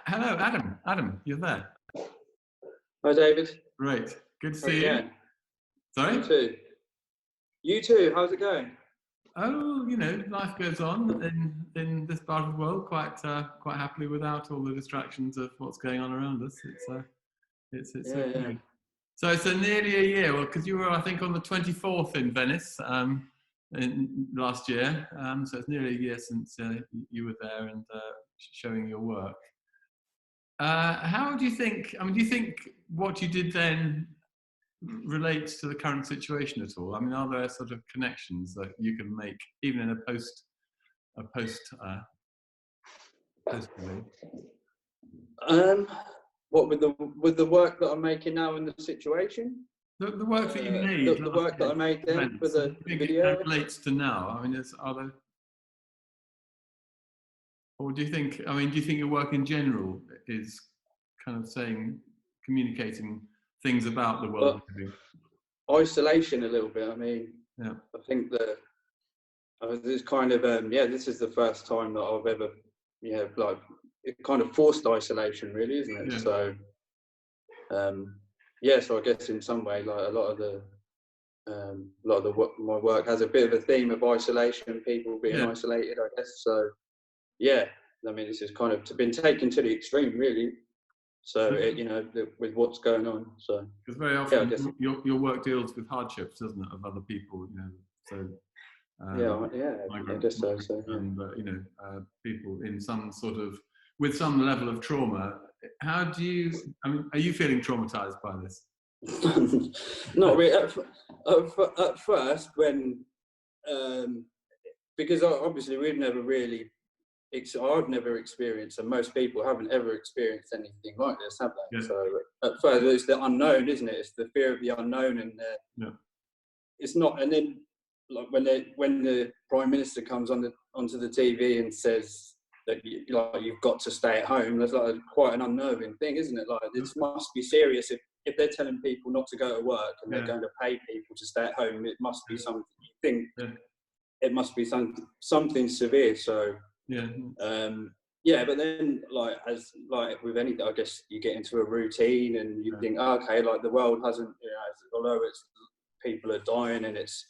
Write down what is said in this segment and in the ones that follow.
Hello, Adam. Adam, you're there. Hi, David. Great. Good to How's see it you. going? Sorry? You too. You too. How's it going? Oh, life goes on in this part of the world quite happily without all the distractions of what's going on around us. It's Yeah. So it's nearly a year. Well, because you were, I think, on the 24th in Venice last year. So it's nearly a year since you were there and showing your work. How do you think? I mean, do you think what you did then relates to the current situation at all? I mean, are there sort of connections that you can make even in a post release? What with the work that I'm making now and the situation? The work that you made, the work that I made then for the video, it relates to now. I mean, are there? Or do you think? I mean, do you think your work in general is kind of communicating things about the world? Isolation a little bit. I mean, yeah. I think that this kind of this is the first time that I've ever like it kind of forced isolation, really, isn't it? Yeah. So so I guess in some way, like a lot of my work has a bit of a theme of isolation, people being isolated, I guess. So I mean, this has kind of been taken to the extreme, really. So with what's going on, so because very often your work deals with hardships, doesn't it, of other people, So I guess so. People in some sort of with some level of trauma. How do you? I mean, are you feeling traumatized by this? Not really. At first, when because obviously we've never really. I've never experienced, and most people haven't ever experienced anything like this, have they? Yeah. So at first, it's the unknown, isn't it? It's the fear of the unknown, and it's not. And then, like when the Prime Minister comes onto the TV and says that you've got to stay at home, there's like quite an unnerving thing, isn't it? Like this must be serious if they're telling people not to go to work and they're going to pay people to stay at home. It must be something. You think it must be something severe. So. But then as with anything, I guess you get into a routine and you think, okay, like the world hasn't, although people are dying and it's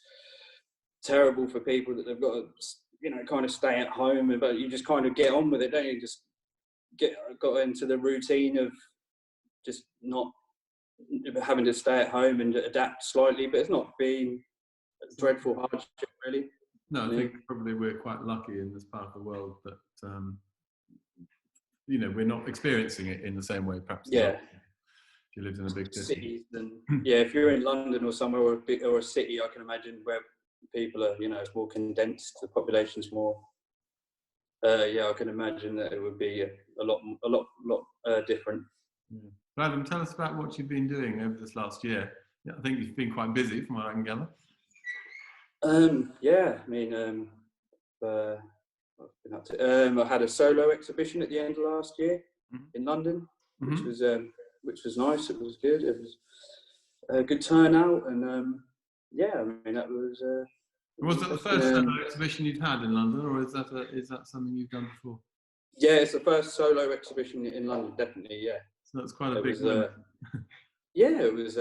terrible for people that they've got to, kind of stay at home, but you just kind of get on with it, don't you? Just got into the routine of just not having to stay at home and adapt slightly, but it's not been a dreadful hardship, really. No, I think probably we're quite lucky in this part of the world that we're not experiencing it in the same way, perhaps. Yeah. If you lived in a big city, then if you're in London or somewhere or a city, I can imagine where people are, it's more condensed, the population's more. I can imagine that it would be a lot different. Yeah. Adam, tell us about what you've been doing over this last year. I think you've been quite busy, from what I can gather. I mean, I had a solo exhibition at the end of last year in London, which was nice. It was good. It was a good turnout, and I mean that was. Was that the first solo exhibition you'd had in London, or is that something you've done before? Yeah, it's the first solo exhibition in London, definitely. Yeah. So that's quite a big moment. It was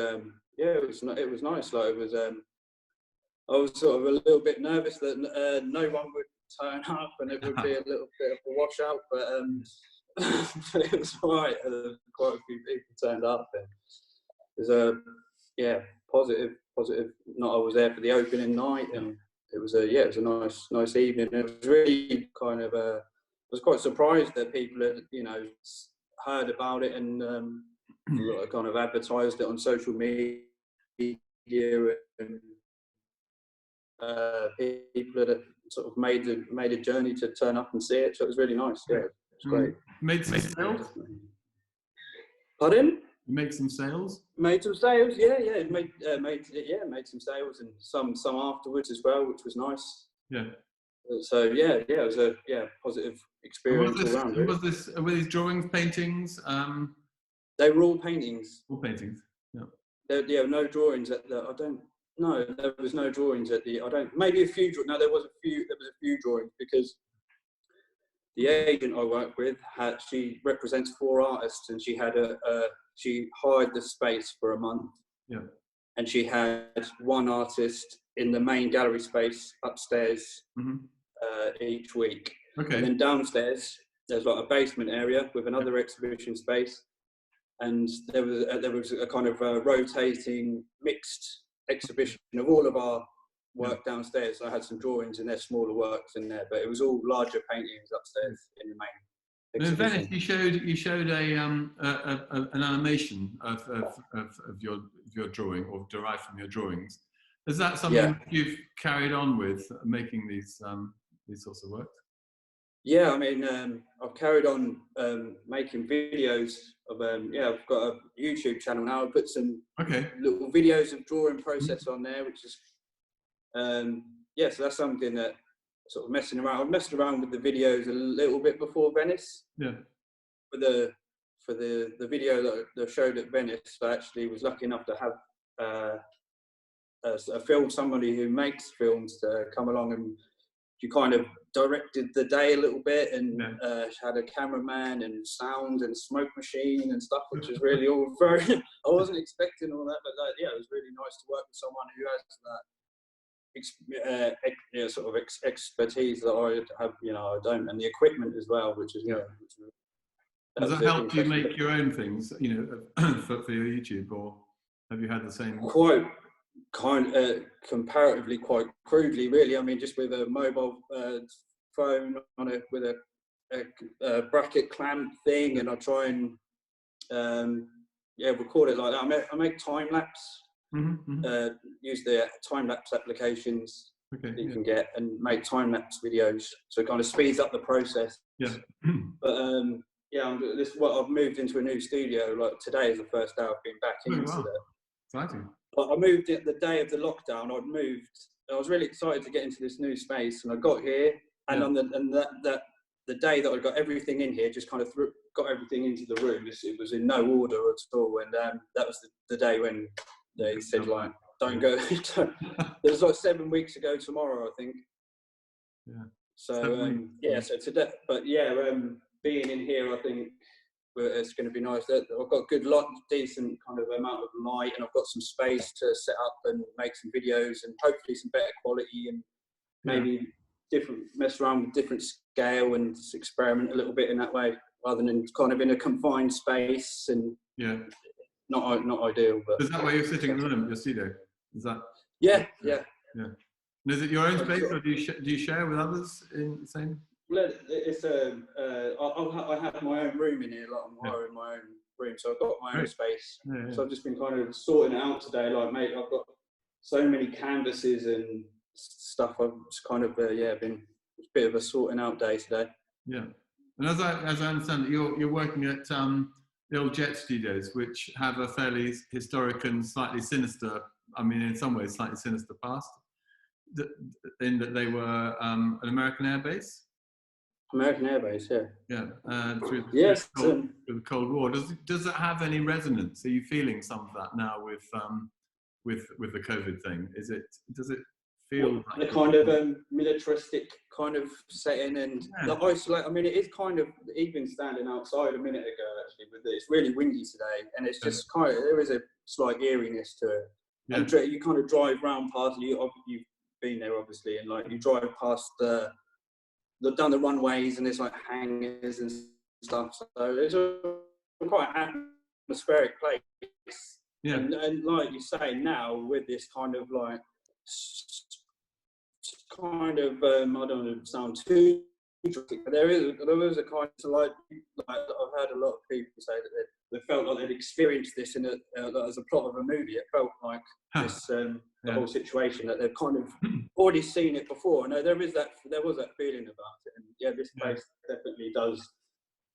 nice. Like it was. I was sort of a little bit nervous that no one would turn up and it would be a little bit of a washout, but it was alright. Quite a few people turned up, and it was positive. Not I was there for the opening night, and it was a nice evening. It was really kind of I was quite surprised that people had heard about it and kind of advertised it on social media and. People that sort of made a journey to turn up and see it, so it was really nice. Yeah, it was great. Made some sales? Pardon? You make some sales? Made some sales, made some sales and some afterwards as well, which was nice. Yeah. So it was a positive experience all round. Were these drawings, paintings? They were all paintings. All paintings. Yeah. There were no drawings I don't. No, there was no drawings at the. Maybe a few. No, there was a few drawings because the agent I work with, she represents 4 artists, and she had she hired the space for a month. Yeah. And she had 1 artist in the main gallery space upstairs each week. Okay. And then downstairs, there's like a basement area with another exhibition space. And there was a kind of rotating mixed exhibition of all of our work downstairs. So I had some drawings in there, smaller works in there, but it was all larger paintings upstairs in the main exhibition. In Venice, you showed an animation of your drawing, or derived from your drawings. Is that something you've carried on with, making these sorts of work? Yeah, I mean, I've carried on making videos of. I've got a YouTube channel now. I put some little videos of drawing process on there, which is so that's something that sort of messing around. I've messed around with the videos a little bit before Venice. Yeah. For the video that I showed at Venice, I actually was lucky enough to have somebody who makes films to come along, and you kind of directed the day a little bit, and had a cameraman and sound and smoke machine and stuff, which is really all very. I wasn't expecting all that, but it was really nice to work with someone who has that sort of expertise that I have. I don't, and the equipment as well, which is Does that help you make your own things, for your YouTube, or have you had the same? Comparatively quite crudely, really. I mean, just with a mobile phone with a bracket clamp thing, and I try and record it like that. I make time lapse. Use the time lapse applications that you can get, and make time lapse videos, so it kind of speeds up the process. Yeah. But I've moved into a new studio. Like today is the first day I've been back into it. Exciting. I moved it the day of the lockdown. I was really excited to get into this new space, and I got here, and on the day that I got everything in here, just kind of got everything into the room. It was in no order at all, and that was the day when they said like, "Don't go." It was like 7 weeks ago tomorrow, I think. Yeah. So so today, but being in here, I think it's going to be nice. I've got good decent kind of amount of light, and I've got some space to set up and make some videos, and hopefully some better quality, and maybe mess around with different scale and just experiment a little bit in that way, rather than kind of in a confined space and not ideal. But is that where you're sitting at the moment, your studio? Is that? Yeah. And is it your own space, or do you share with others in the same? Well, it's I have my own room in here. Like I'm hiring my own room, so I've got my own space. Yeah. So I've just been kind of sorting it out today. Like, mate, I've got so many canvases and stuff. I've just kind of been a bit of a sorting out day today. Yeah, and as I understand it, you're working at the old Jet Studios, which have a fairly historic and slightly sinister. I mean, in some ways, slightly sinister past. In that they were an American air base. American Air Base, through the the Cold War. Does it have any resonance? Are you feeling some of that now with the COVID thing? Does it feel like the kind of militaristic kind of setting and the isolate? I mean, it is kind of, even standing outside a minute ago actually, it's really windy today, and it's just kind of, there is a slight eeriness to it. And you kind of drive round past, you've been there obviously, and like you drive past down the runways, and there's like hangars and stuff, so it's a quite atmospheric place. And like you say, now with this kind of like I don't want to sound too dramatic, but there was a kind of like I've heard a lot of people say that they felt like they'd experienced this in as a plot of a movie. It felt like this the whole situation, that they've kind of already seen it before. No, there was that feeling about it, and this place definitely does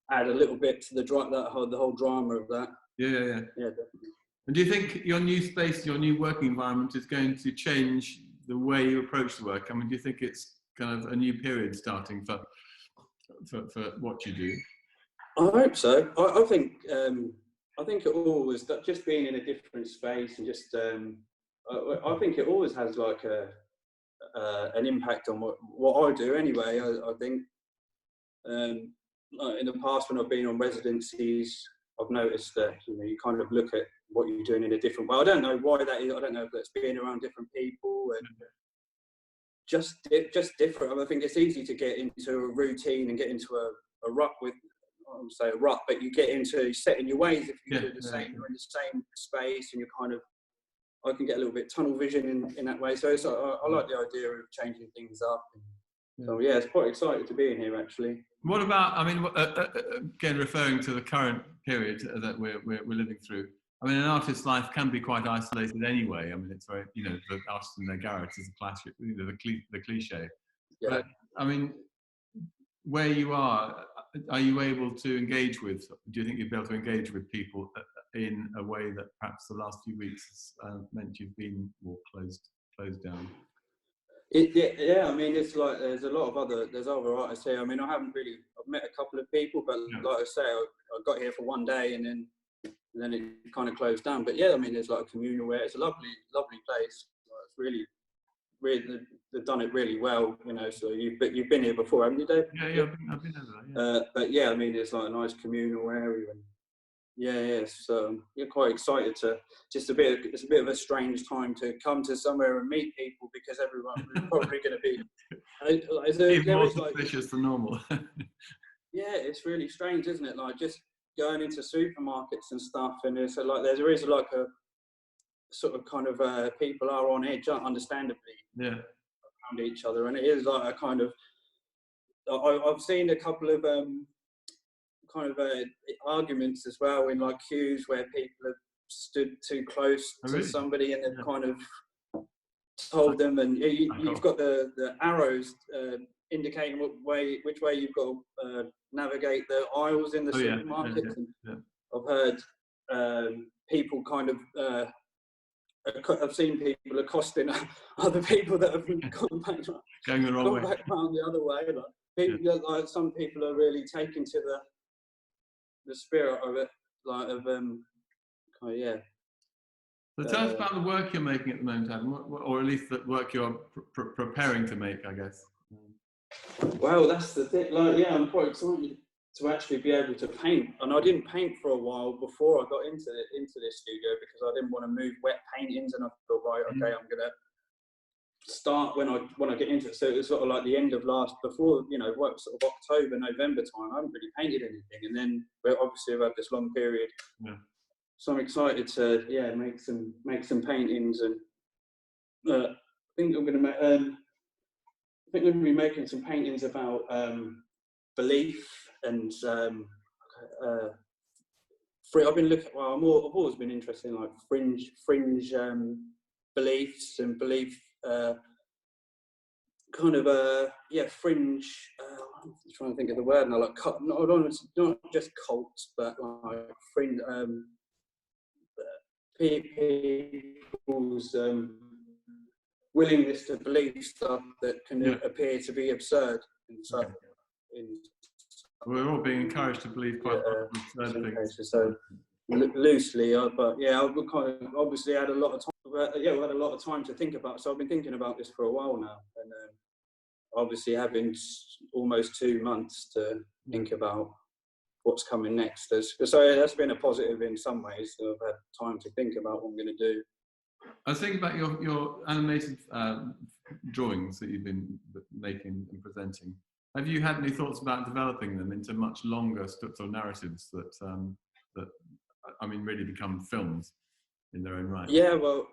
add a little bit to the whole drama of that. Yeah, definitely. And do you think your new space, your new working environment, is going to change the way you approach the work? I mean, do you think it's kind of a new period starting for what you do? I hope so. I think it always, that just being in a different space, and just I think it always has like an impact on what I do anyway. I think Like in the past, when I've been on residencies, I've noticed that you kind of look at what you're doing in a different way. I don't know why that is. I don't know if that's being around different people and just different. I think it's easy to get into a routine and get into a rut with, I wouldn't say a rut, but you get into setting your ways if you do the same, you're in the same space, and you're kind of, I can get a little bit tunnel vision in that way. So I like the idea of changing things up. So yeah, it's quite excited to be in here actually. What about, I mean, again, referring to the current period that we're living through, I mean, an artist's life can be quite isolated anyway. I mean, it's very, the artist in their garage is a classic, the cliche. Yeah. But I mean, where you are you able to engage with, do you think you'd be able to engage with people in a way that perhaps the last few weeks has meant you've been more closed down? Yeah, I mean, it's like there's other artists here. I mean, I've met a couple of people, but like I say, I got here for one day and then it kind of closed down. But yeah, I mean, there's like a communal where it's a lovely place. It's really, they've done it really well, So you've been here before, haven't you, Dave? Yeah, I've been over there. Yeah. But yeah, I mean, it's like a nice communal area, and so you're quite excited to it's a bit of a strange time to come to somewhere and meet people because everyone's probably going to be even more suspicious than normal. Yeah, it's really strange, isn't it? Like just going into supermarkets and stuff, and it's like there is like a sort of kind of people are on edge, understandably, around each other, and it is like a kind of. I've seen a couple of arguments as well in like queues where people have stood too close to somebody and they've kind of told them, and you've got the arrows indicating which way you've got to navigate the aisles in the supermarkets. I've heard people kind of I've seen people accosting other people that have gone back around the other way. Like some people are really taken to the spirit of it, So tell us about the work you're making at the moment, Adam, or at least the work you're preparing to make, I guess. Well, that's the thing. I'm quite excited to actually be able to paint, and I didn't paint for a while before I got into this studio because I didn't want to move wet paintings, and I thought, right, okay, I'm gonna start when I get into it. So it was sort of like the end of before sort of October, November time. I haven't really painted anything, and then obviously I've had this long period. Yeah. So I'm excited to make some paintings, and I think I'm gonna be making some paintings about belief and I've been looking. Well, I've always been interested in like fringe beliefs and belief. Fringe. I'm trying to think of the word now. Like, not just cults, but like fringe. People's willingness to believe stuff that can appear to be absurd. So, we're all being encouraged to believe quite absurd things. So loosely, but I've kind of obviously had a lot of time. We had a lot of time to think about. So I've been thinking about this for a while now, and obviously having almost 2 months to think about what's coming next. So that's been a positive in some ways. So I've had time to think about what I'm going to do. I was thinking about your animated drawings that you've been making and presenting. Have you had any thoughts about developing them into much longer sort of narratives that really become films in their own right? Yeah, well,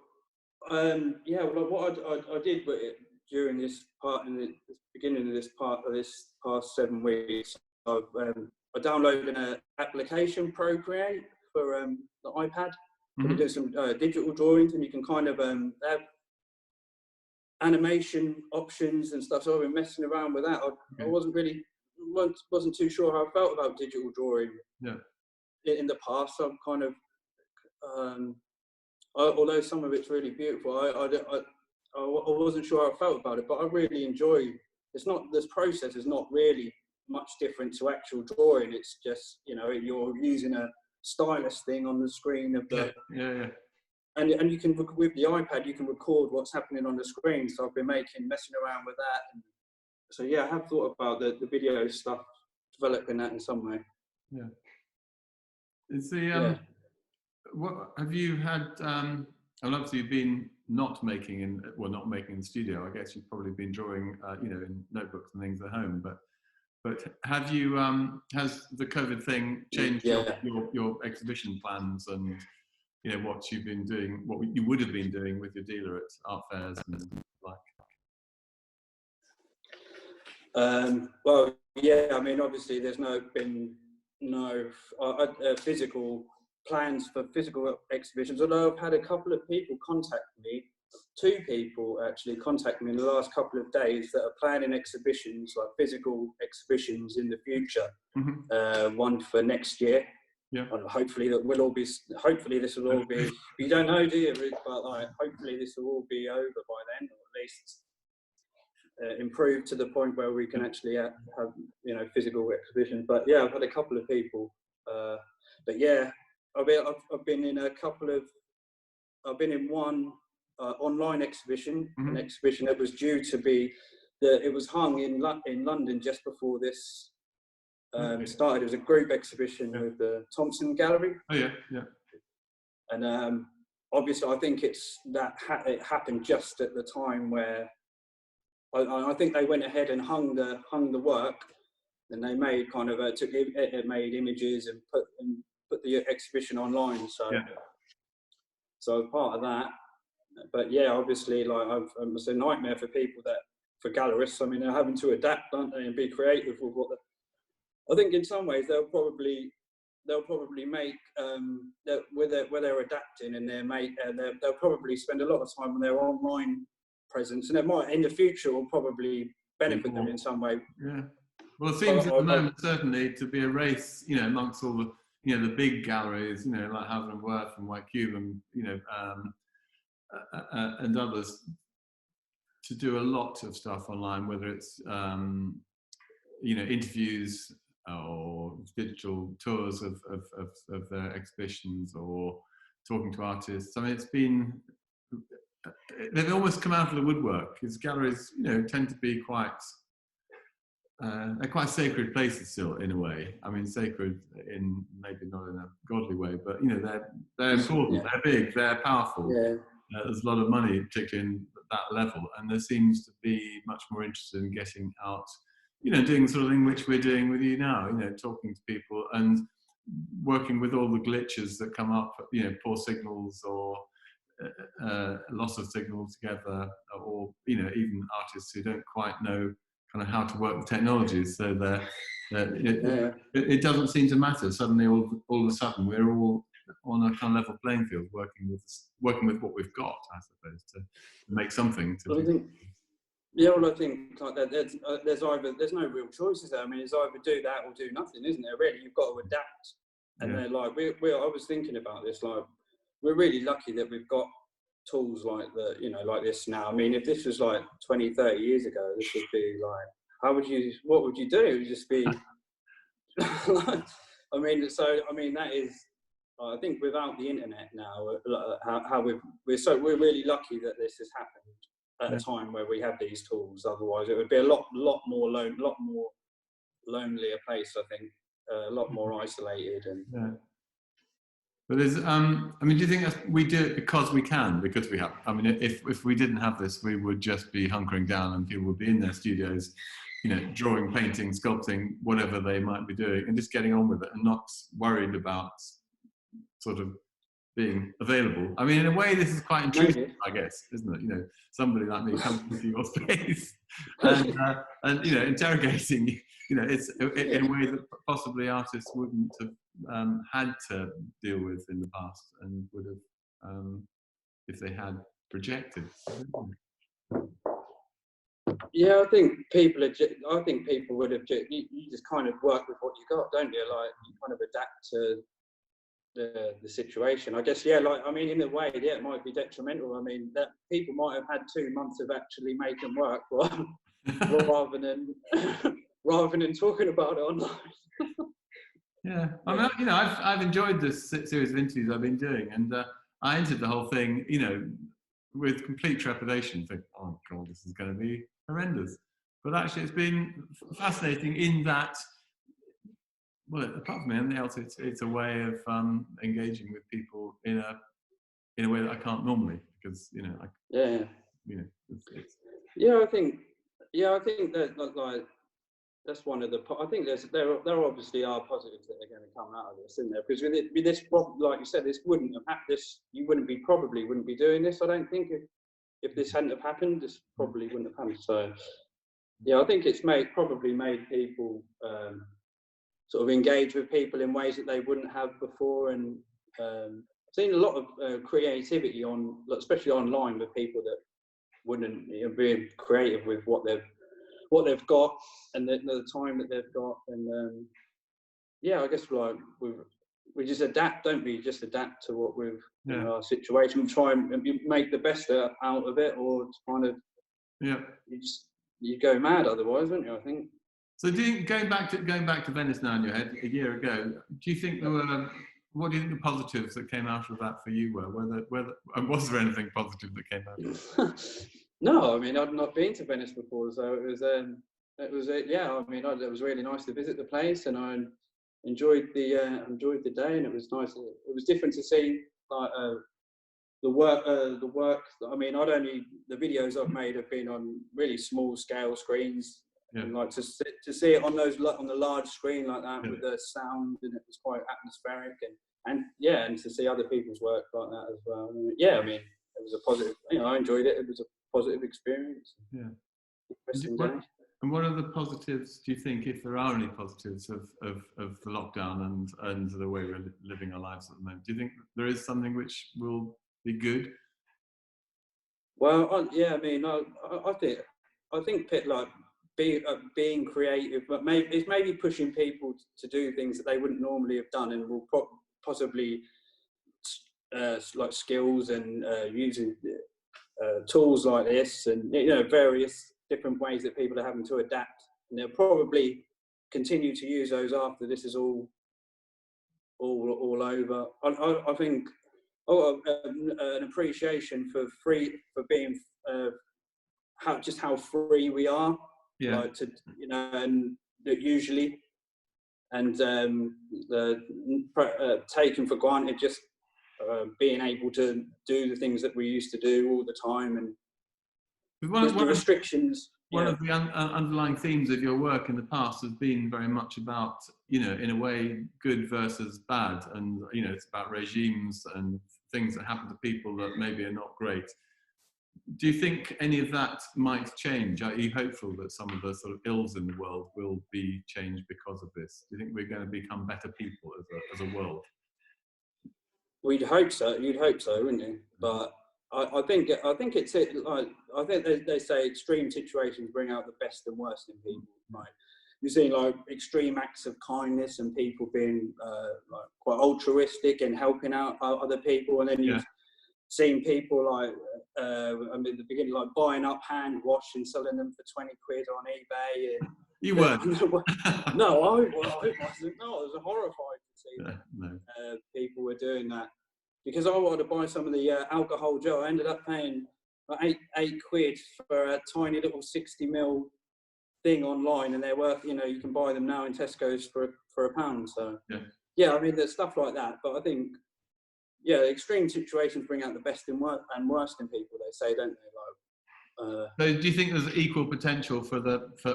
what I did with it during this part, in the beginning of this past 7 weeks, I downloaded an application, Procreate, for the iPad. You can do some digital drawings, and you can kind of have animation options and stuff. So I've been messing around with that. I wasn't too sure how I felt about digital drawing in the past. So I'm kind of, although some of it's really beautiful, I wasn't sure how I felt about it, but I really enjoy. This process is not really much different to actual drawing. It's just you're using a stylus thing on the screen of the and you can, with the iPad, you can record what's happening on the screen. So I've been messing around with that. And so I have thought about the video stuff developing that in some way. Yeah. It's the what have you had? And obviously you've been not making in the studio. I guess you've probably been drawing, in notebooks and things at home. But have you? Has the COVID thing changed your exhibition plans and what you've been doing, what you would have been doing with your dealer at art fairs and like? Well, yeah. I mean, obviously, there's been no physical plans for physical exhibitions. Although I've had a couple of people contact me, 2 people actually contact me in the last couple of days that are planning exhibitions, like physical exhibitions in the future. Mm-hmm. One for next year. Yeah. And hopefully that will all be. Hopefully this will all be. You don't know, do you? But like, hopefully this will all be over by then, or at least improved to the point where we can actually have physical exhibitions. But yeah, I've had a couple of people. But yeah, I've been in a couple of. I've been in one online exhibition, mm-hmm. an exhibition that was due to be. It was hung in London just before this. Started. It was a group exhibition with the Thompson Gallery. Oh yeah, yeah. And obviously, I think it happened just at the time where I think they went ahead and hung the work, and they made made images and put the exhibition online. So, so part of that. But yeah, obviously, it's a nightmare for people for gallerists. I mean, they're having to adapt, aren't they, and be creative with what. I think in some ways they'll probably make where they're adapting and they'll probably spend a lot of time on their online presence, and it might in the future will probably benefit them in some way. Yeah. Well, it seems at the moment certainly to be a race, amongst all the the big galleries, like Haven and Worth and White Cube and and others, to do a lot of stuff online, whether it's interviews or digital tours of their exhibitions or talking to artists. I mean, they've almost come out of the woodwork, because galleries, tend to be they're quite sacred places still, in a way. I mean, sacred in maybe not in a godly way, but they're important, they're big, they're powerful. Yeah. There's a lot of money, particularly in that level, and there seems to be much more interested in getting out. Doing the sort of thing which we're doing with you now, talking to people and working with all the glitches that come up, poor signals or loss of signal together, or, even artists who don't quite know kind of how to work with technologies. So it doesn't seem to matter. Suddenly, all of a sudden, we're all on a kind of level playing field, working with what we've got, I suppose, to make something. Yeah, well, I think there's no real choices there. I mean, it's either do that or do nothing, isn't there? Really, you've got to adapt. And they're like, I was thinking about this. Like, we're really lucky that we've got tools like like this now. I mean, if this was like 20, 30 years ago, this would be like, what would you do? It would just be. I mean, that is. I think without the internet now, how we're really lucky that this has happened at a time where we have these tools. Otherwise, it would be a lot more lonelier place. I think a lot more isolated and. Yeah. But there's, do you think we do it because we can? Because we have. I mean, if we didn't have this, we would just be hunkering down, and people would be in their studios, drawing, painting, sculpting, whatever they might be doing, and just getting on with it, and not worried about sort of being available. I mean, in a way, this is quite intrusive, I guess, isn't it? Somebody like me comes into your space and interrogating. It's in a way that possibly artists wouldn't have had to deal with in the past, and would have if they had projected. Yeah, I think people would have. You just kind of work with what you got, don't you? Like, you kind of adapt to the situation, I guess. In a way, it might be detrimental. I mean, that people might have had 2 months of actually making work rather than talking about it online. Yeah, I mean, I've enjoyed this series of interviews I've been doing, and I entered the whole thing, with complete trepidation, think, oh God, this is going to be horrendous. But actually, it's been fascinating in that Well, apart from anything else, it's a way of engaging with people in a way that I can't normally, because Yeah. it's Yeah, I think that like that's one of the. I think there obviously are positives that are going to come out of this, isn't there? Because with this, like you said, this wouldn't have happened. You wouldn't be doing this. I don't think if this hadn't have happened, this probably wouldn't have happened. So yeah, I think it's probably made people sort of engage with people in ways that they wouldn't have before, and seen a lot of creativity especially online, with people that wouldn't be creative with what they've got and the time that they've got, and I guess like we just adapt, don't we? Just adapt to what our situation. We try and make the best out of it, or kind of you go mad otherwise, wouldn't you? I think. So, going back to Venice now in your head a year ago, do you think there were? What do you think the positives that came out of that for you were? Was there anything positive that came out? No, I mean, I'd not been to Venice before, so it was I mean, it was really nice to visit the place, and I enjoyed the day, and it was nice. It was different to see like the work. I mean, the videos I've made have been on really small scale screens, and like to see it on the large screen like that with the sound, and it was quite atmospheric, and to see other people's work like that as well. I mean, it was a positive. I enjoyed it. It was a positive experience. Yeah. Interesting day. And what are the positives, do you think, if there are any positives of the lockdown and the way we're living our lives at the moment? Do you think there is something which will be good? Well, I mean, I think like being creative, but it's maybe pushing people to do things that they wouldn't normally have done, and will possibly like skills and using tools like this, and various different ways that people are having to adapt, and they'll probably continue to use those after this is all over. I think an appreciation for being how free we are, like and usually, and taken for granted, just being able to do the things that we used to do all the time, and the restrictions. One of the underlying themes of your work in the past has been very much about, in a way, good versus bad, and it's about regimes and things that happen to people that maybe are not great. Do you think any of that might change? Are you hopeful that some of the sort of ills in the world will be changed because of this? Do you think we're going to become better people as a world? We'd hope so. You'd hope so, wouldn't you? But I think it's like, I think they say extreme situations bring out the best and worst in people. Like you're seeing like extreme acts of kindness and people being like quite altruistic and helping out other people, and then you've seen people like at the beginning, like buying up hand wash and selling them for 20 quid on eBay. And you weren't? No, I wasn't. No, I was horrified to see that people were doing that. Because I wanted to buy some of the alcohol gel. I ended up paying like eight quid for a tiny little 60ml thing online, and they're worth, you can buy them now in Tesco's for £1. So I mean, there's stuff like that. But I think extreme situations bring out the best and worst in people. They say, don't they? Like. So, do you think there's equal potential for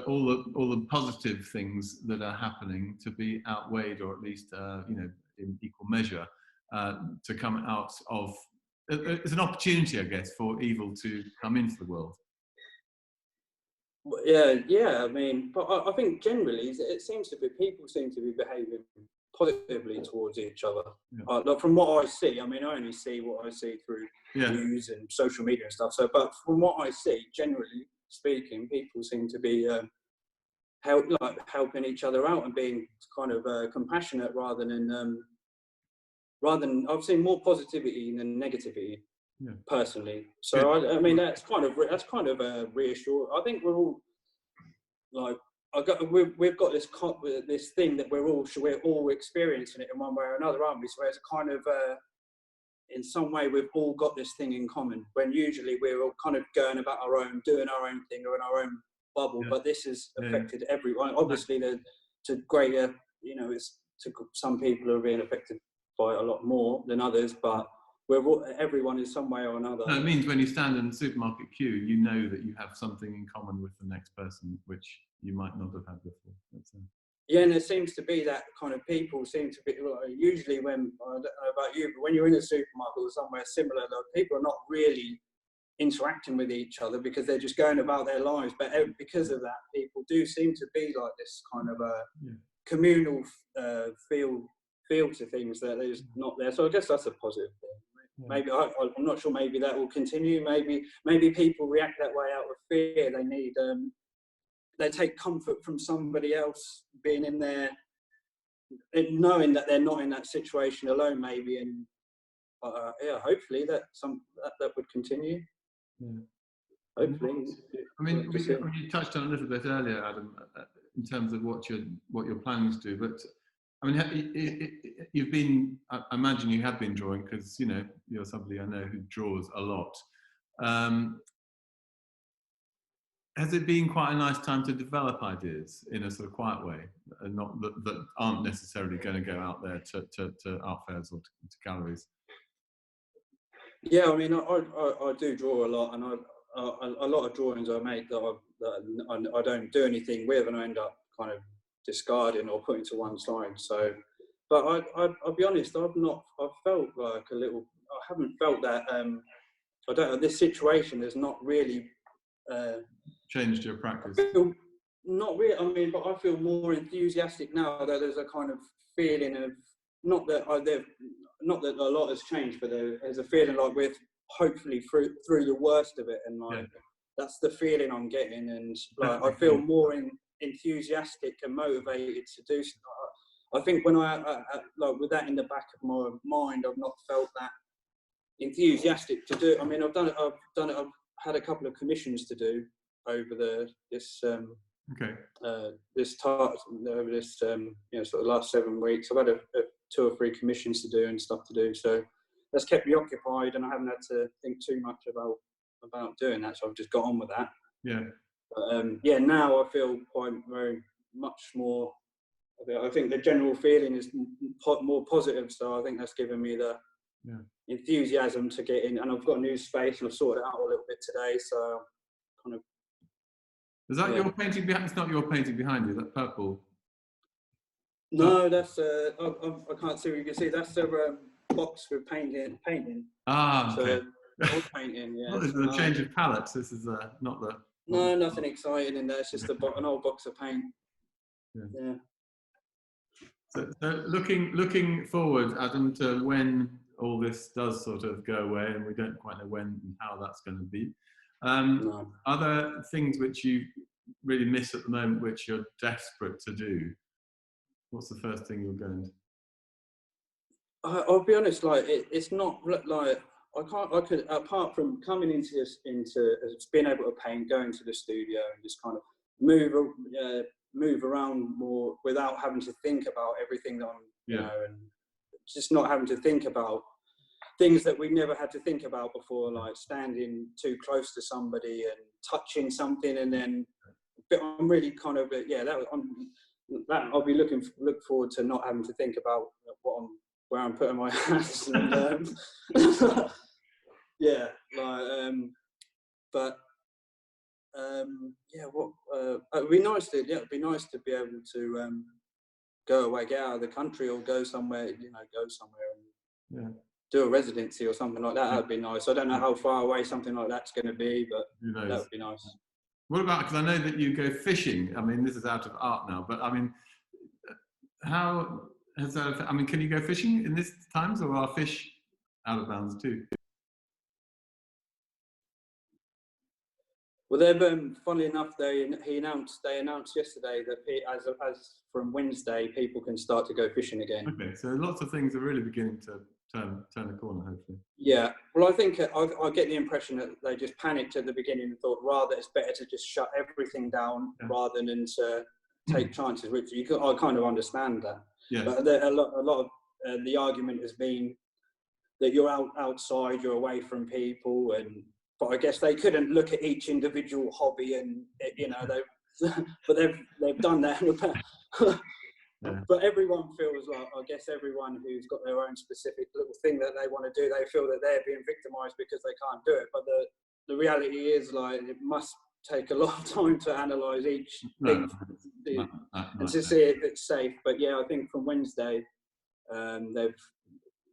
all the positive things that are happening to be outweighed, or at least in equal measure? To come out of, it's an opportunity, I guess, for evil to come into the world. I mean, but I think generally people seem to be behaving positively towards each other. Like from what I see, I mean, I only see what I see through news and social media and stuff. So, but from what I see, generally speaking, people seem to be helping each other out and being kind of compassionate rather than I've seen more positivity than negativity, personally. So I mean that's kind of reassuring. I think we're all like we've got this thing that we're all experiencing it in one way or another, aren't we? So it's a kind of in some way we've all got this thing in common. When usually we're all kind of going about doing our own thing or in our own bubble. But this has affected everyone. Obviously, to greater, it's some people are being affected by it a lot more than others, but everyone is some way or another. No, it means when you stand in the supermarket queue, you know that you have something in common with the next person, which you might not have had before. Yeah, and there seems to be that kind of people seem to be, usually when, I don't know about you, but when you're in a supermarket or somewhere similar, people are not really interacting with each other because they're just going about their lives. But because of that, people do seem to be like this kind of a communal feel to things that is not there. So I guess that's a positive thing. Maybe I'm not sure. Maybe that will continue. Maybe people react that way out of fear. They need they take comfort from somebody else being in there, knowing that they're not in that situation alone. Maybe, and hopefully that would continue. Yeah. Hopefully. I mean, you touched on a little bit earlier, Adam, in terms of what you're planning to do. But I mean, you've been. I imagine you have been drawing because you're somebody I know who draws a lot. Has it been quite a nice time to develop ideas in a sort of quiet way, and not that aren't necessarily going to go out there to art fairs or to galleries? Yeah, I mean, I do draw a lot, and a lot of drawings I make that I don't do anything with, and I end up kind of discarding or putting to one side. So, but I'll be honest, I've felt like a little. I haven't felt that. I don't. This situation has not really. Changed your practice? Not really. I mean, but I feel more enthusiastic now that there's a kind of feeling of not that a lot has changed, but there's a feeling like we're hopefully through the worst of it, and that's the feeling I'm getting, and like I feel more enthusiastic and motivated to do stuff. I think when I like with that in the back of my mind, I've not felt that enthusiastic to do it. I mean, I've done it. I've had a couple of commissions to do over this sort of last 7 weeks. I've had 2 or 3 commissions to do and stuff to do, so that's kept me occupied, and I haven't had to think too much about doing that. So I've just got on with that. Yeah. But, now I feel very much more. I think the general feeling is more positive, so I think that's given me the enthusiasm to get in, and I've got a new space and I've sorted it out a little bit today, so kind of. Is that your painting behind? It's not your painting behind you, that purple? No, that's I can't see what you can see. That's a box for painting. Ah, okay. So, painting, yeah. Well, this is a change of palettes. This is not the. No, nothing exciting in there. It's just an old box of paint. Yeah. So looking forward, Adam, to when all this does sort of go away, and we don't quite know when and how that's going to be. Are there things which you really miss at the moment, which you're desperate to do? What's the first thing you're going to? I'll be honest, like it's not like I could apart from coming into being able to paint, going to the studio and just kind of move around more without having to think about everything that I'm, and just not having to think about things that we never had to think about before, like standing too close to somebody and touching something, and then. But I'm really kind of I'll be look forward to not having to think about where I'm putting my hands. And, it'd be nice to be able to go away, get out of the country, or go somewhere, and do a residency or something like that. That'd be nice. I don't know how far away something like that's going to be, but that would be nice. What about, because I know that you go fishing. I mean, this is out of art now, but I mean, how has that? I mean, can you go fishing in these times, or are fish out of bounds too? Well, they've funnily enough, they announced yesterday that as from Wednesday, people can start to go fishing again. Okay, so lots of things are really beginning to turn the corner, hopefully. Yeah, well, I think I get the impression that they just panicked at the beginning and thought rather it's better to just shut everything down rather than to take chances. Which I kind of understand that. Yeah. But a lot of the argument has been that you're outside, you're away from people, but I guess they couldn't look at each individual hobby and but they've done that. but everyone feels like, I guess everyone who's got their own specific little thing that they want to do, they feel that they're being victimised because they can't do it. But the reality is, like, it must take a lot of time to analyse each thing and to see if it's safe. But yeah, I think from Wednesday, they've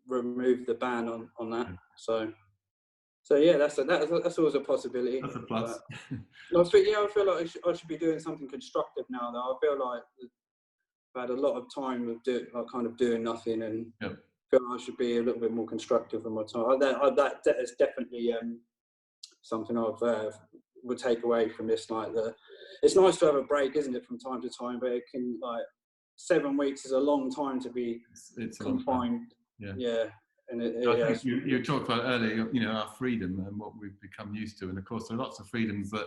removed the ban on that. So yeah, that's always a possibility. That's a plus. I feel like I should be doing something constructive now. Though I feel like I've had a lot of time of kind of doing nothing, and feel like I should be a little bit more constructive in my time. That is definitely something I've would take away from this. Like, it's nice to have a break, isn't it, from time to time? But it can, like, 7 weeks is a long time to be confined. Yeah. And I think you talked about earlier, our freedom and what we've become used to. And of course, there are lots of freedoms that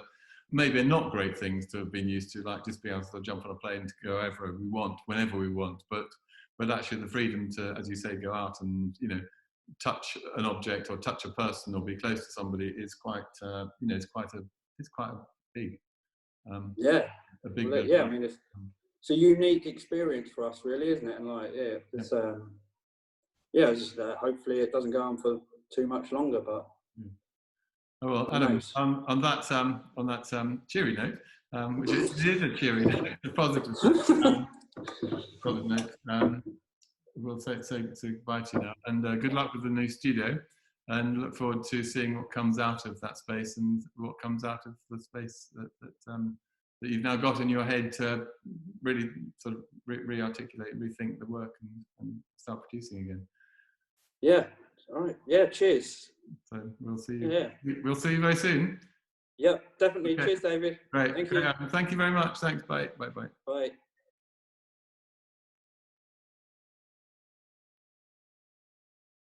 maybe are not great things to have been used to, like just being able to jump on a plane to go wherever we want, whenever we want. But actually the freedom to, as you say, go out and, touch an object or touch a person or be close to somebody is quite, it's quite a big, a big. Yeah, I mean, it's a unique experience for us, really, isn't it? And like, it's just hopefully it doesn't go on for too much longer. But oh, well, Adam, on that cheery note, which is a cheery note, a positive note. We'll say goodbye to you now, and good luck with the new studio, and look forward to seeing what comes out of that space and what comes out of the space that you've now got in your head to really sort of re-articulate, rethink the work, and start producing again. Yeah. All right. Yeah. Cheers. So we'll see you. Yeah. We'll see you very soon. Yeah, definitely. Okay. Cheers, David. Great. Thank you. Thank you very much. Thanks. Bye. Bye. Bye.